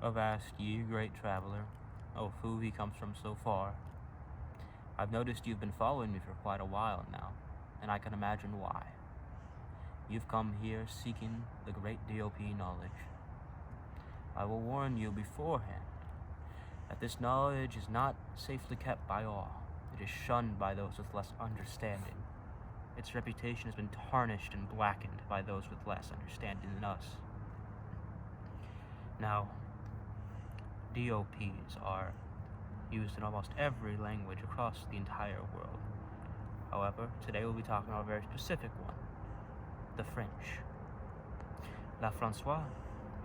Avast ye, great traveler, O who he comes from so far. I've noticed you've been following me for quite a while now, and I can imagine why. You've come here seeking the great DOP knowledge. I will warn you beforehand that this knowledge is not safely kept by all. It is shunned by those with less understanding. Its reputation has been tarnished and blackened by those with less understanding than us. Now, DOPs are used in almost every language across the entire world. However, today we'll be talking about a very specific one, the French. La François,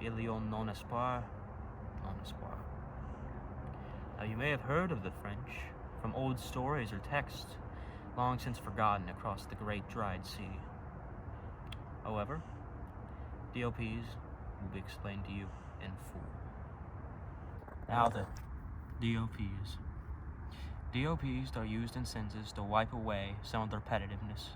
il y a non espoir, non espoir. Now, you may have heard of the French from old stories or texts long since forgotten across the great dried sea. However, DOPs will be explained to you in full. Now then, DOPs. DOPs are used in sentences to wipe away some of the repetitiveness.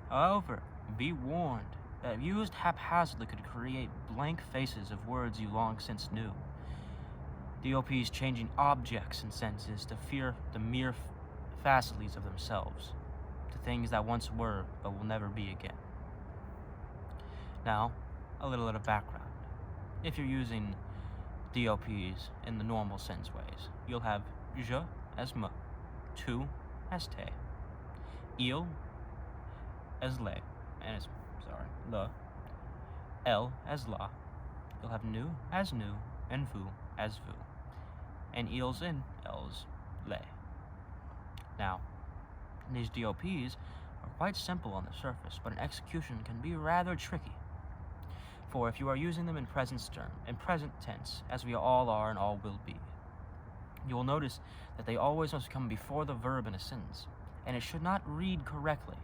However, be warned that if used haphazardly could create blank faces of words you long since knew. DOPs changing objects in sentences to fear the mere facilities of themselves, to things that once were but will never be again. Now, a little bit of background. If you're using DOPs in the normal sentence ways, you'll have je as me, tu as te, il as le, le, elle as la. You'll have nu as nu, and vous as vous, and ils and elles, les. Now, these DOPs are quite simple on the surface, but in execution can be rather tricky. For if you are using them in present tense, as we all are and all will be, you will notice that they always must come before the verb in a sentence, and it should not read correctly.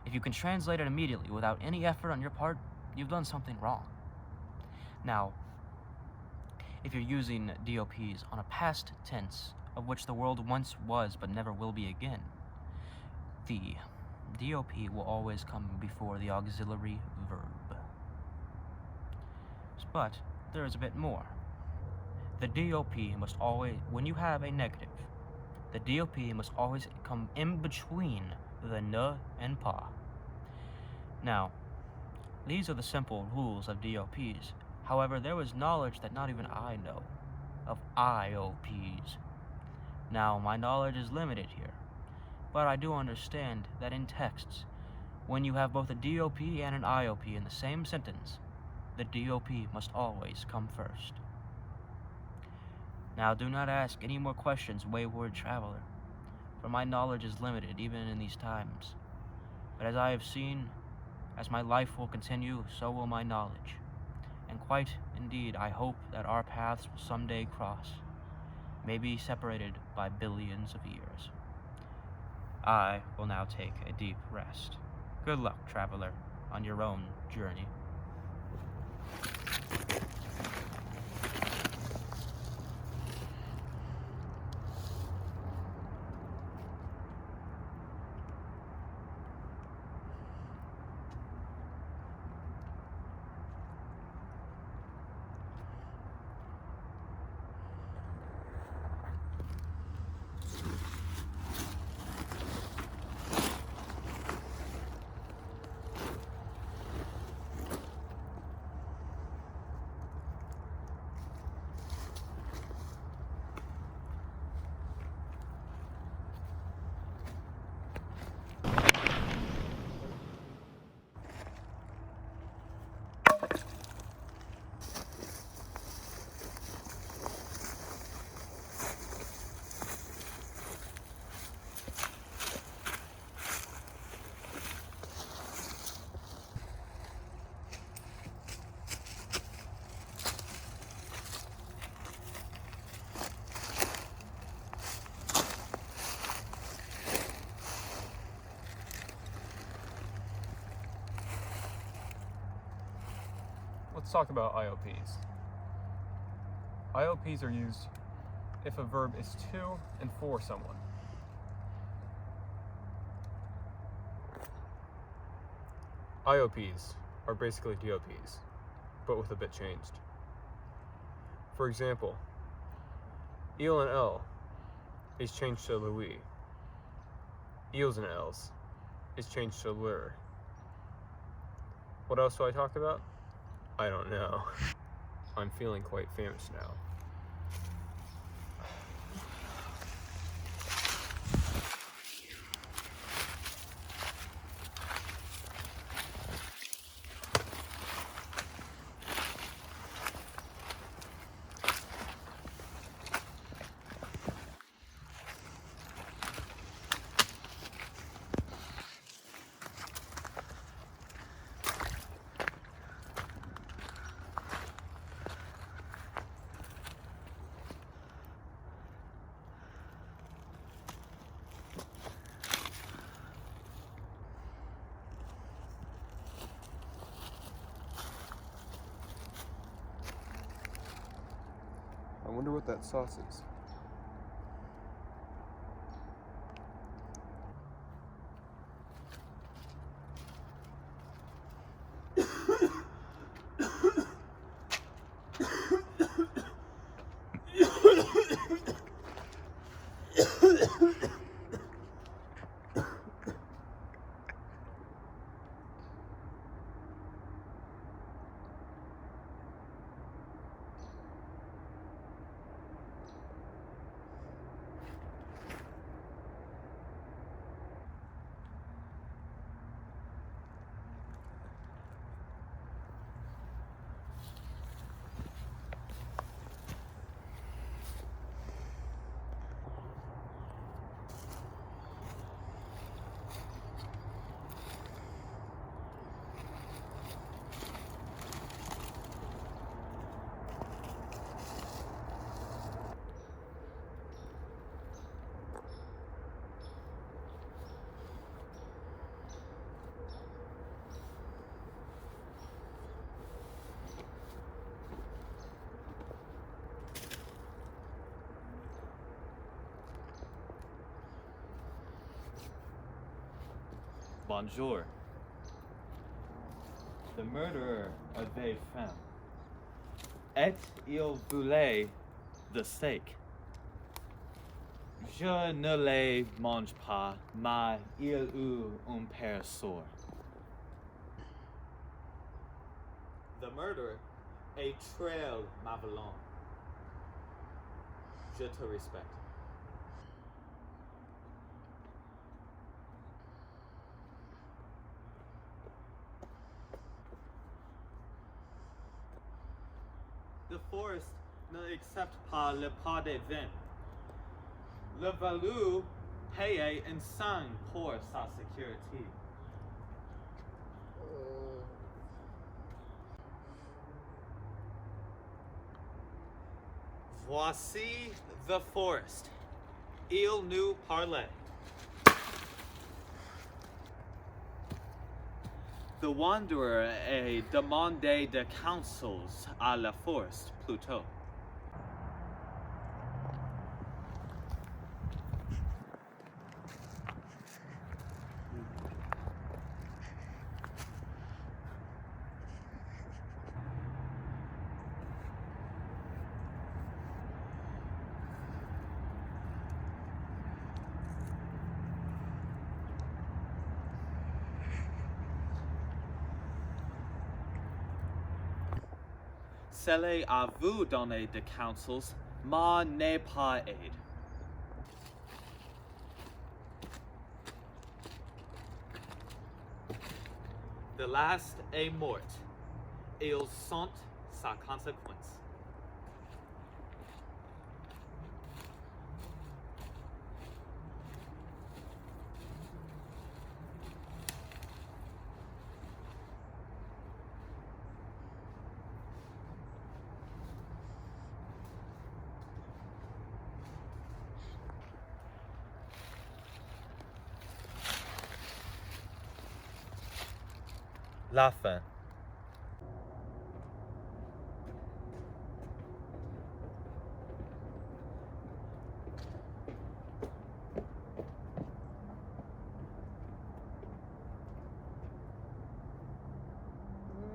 If you can translate it immediately without any effort on your part, you've done something wrong. Now, if you're using DOPs on a past tense, of which the world once was but never will be again, the DOP will always come before the auxiliary verb. But there is a bit more. The DOP must always, when you have a negative, the DOP must always come in between the ne and pas. Now, these are the simple rules of DOPs. However, there was knowledge that not even I know of IOPs. Now, my knowledge is limited here, but I do understand that in texts, when you have both a DOP and an IOP in the same sentence, the DOP must always come first. Now, do not ask any more questions, wayward traveler, for my knowledge is limited even in these times. But as I have seen, as my life will continue, so will my knowledge. And quite indeed, I hope that our paths will someday cross, maybe separated by billions of years. I will now take a deep rest. Good luck, traveler, on your own journey. Let's talk about IOPs. IOPs are used if a verb is to and for someone. IOPs are basically DOPs, but with a bit changed. For example, eel and L is changed to Louis. Eels and L's is changed to lure. What else do I talk about? I don't know. I'm feeling quite famous now. I wonder what that sauce is. Bonjour. The murderer avait faim. Et il voulait the steak. Je ne les mange pas, mais il eut un père sourd. The murderer est très malveillant. Je te respecte. The forest n'accepte pas le pas des vins. Le valu paye un sang pour sa sécurité. Voici the forest. Il nous parlait. The wanderer a demandé de counsels à la forest plutôt. Celle à vous donner de counsels, mais n'est pas aide. The last est mort. Ils sont sa conséquence. La fin.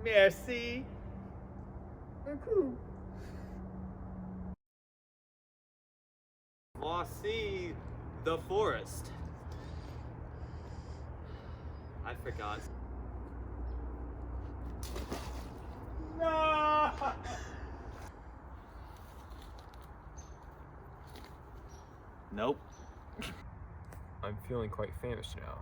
Merci. Beaucoup. Voici the forest. I forgot. No! Nope. I'm feeling quite famished now.